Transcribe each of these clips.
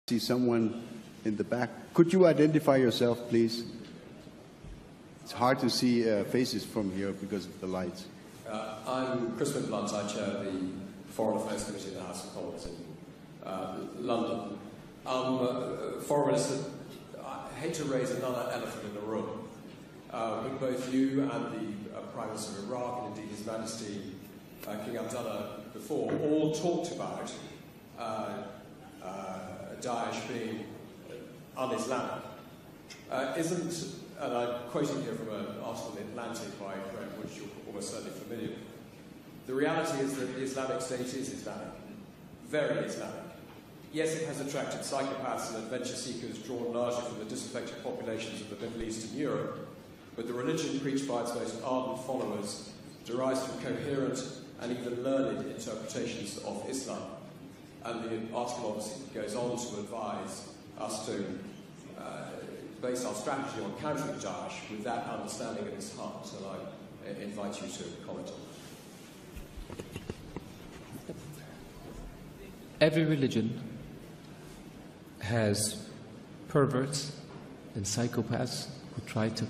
See someone in the back. Could you identify yourself, please? It's hard to see faces from here because of the lights. I'm Chris Blunt. I chair the Foreign Affairs Committee in the House of Commons in London. Foreign Minister, I hate to raise another elephant in the room, but both you and the Prime Minister of Iraq, and indeed His Majesty King Abdullah before, all talked about Daesh being un-Islamic. And I'm quoting here from an article in The Atlantic by Graham, which you're almost certainly familiar with. The reality is that the Islamic State is Islamic, very Islamic. Yes, it has attracted psychopaths and adventure seekers drawn largely from the disaffected populations of the Middle East and Europe, but the religion preached by its most ardent followers derives from coherent and even learned interpretations of Islam. And the article obviously goes on to advise us to base our strategy on countering Daesh with that understanding at its heart. And I invite you to comment on that. Every religion has perverts and psychopaths who try to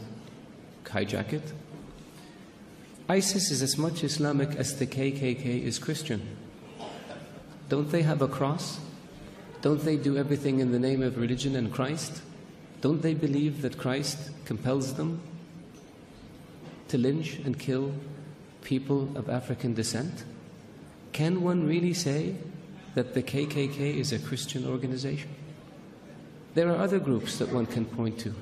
hijack it. ISIS is as much Islamic as the KKK is Christian. Don't they have a cross? Don't they do everything in the name of religion and Christ? Don't they believe that Christ compels them to lynch and kill people of African descent? Can one really say that the KKK is a Christian organization? There are other groups that one can point to.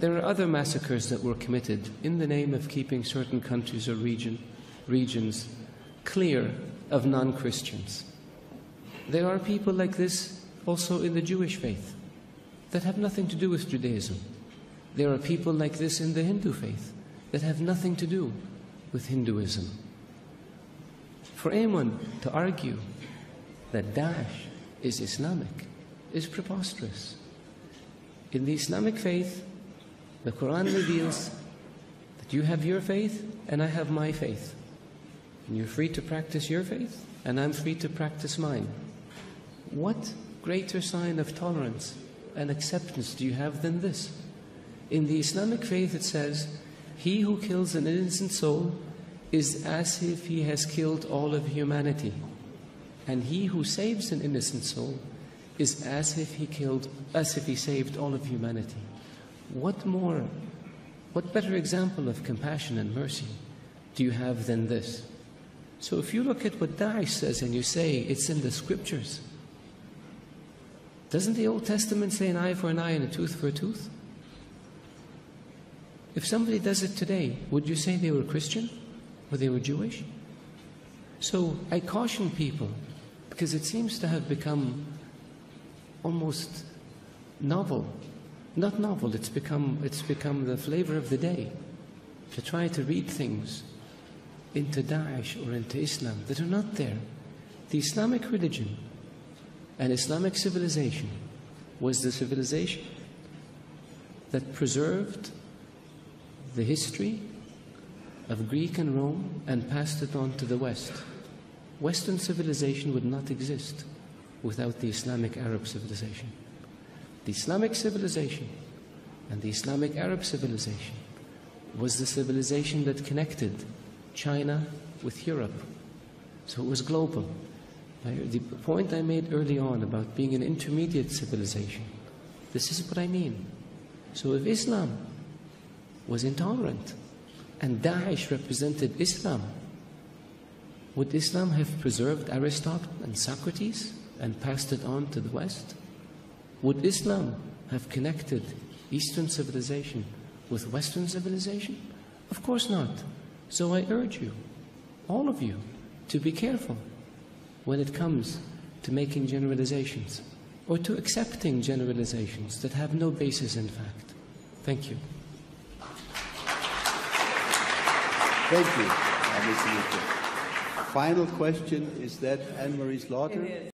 There are other massacres that were committed in the name of keeping certain countries or regions clear of non-Christians. There are people like this also in the Jewish faith that have nothing to do with Judaism. There are people like this in the Hindu faith that have nothing to do with Hinduism. For anyone to argue that Daesh is Islamic is preposterous. In the Islamic faith, the Quran reveals that you have your faith and I have my faith. And you're free to practice your faith and I'm free to practice mine. What greater sign of tolerance and acceptance do you have than this? In the Islamic faith it says, he who kills an innocent soul is as if he has killed all of humanity. And he who saves an innocent soul is as if he saved all of humanity. What better example of compassion and mercy do you have than this? So if you look at what Daesh says and you say it's in the scriptures, doesn't the Old Testament say an eye for an eye and a tooth for a tooth? If somebody does it today, would you say they were Christian or they were Jewish? So I caution people, because it seems to have become almost novel. Not novel, it's become the flavor of the day to try to read things into Daesh or into Islam that are not there. The Islamic religion and Islamic civilization was the civilization that preserved the history of Greek and Rome and passed it on to the West. Western civilization would not exist without the Islamic Arab civilization. The Islamic civilization and the Islamic Arab civilization was the civilization that connected China with Europe. So it was global. The point I made early on about being an intermediate civilization, this is what I mean. So if Islam was intolerant and Daesh represented Islam, would Islam have preserved Aristotle and Socrates and passed it on to the West? Would Islam have connected Eastern civilization with Western civilization? Of course not. So I urge you, all of you, to be careful when it comes to making generalizations or to accepting generalizations that have no basis in fact. Thank you. Thank you, Mr. Minister. Final question, is that Anne-Marie's Lauder?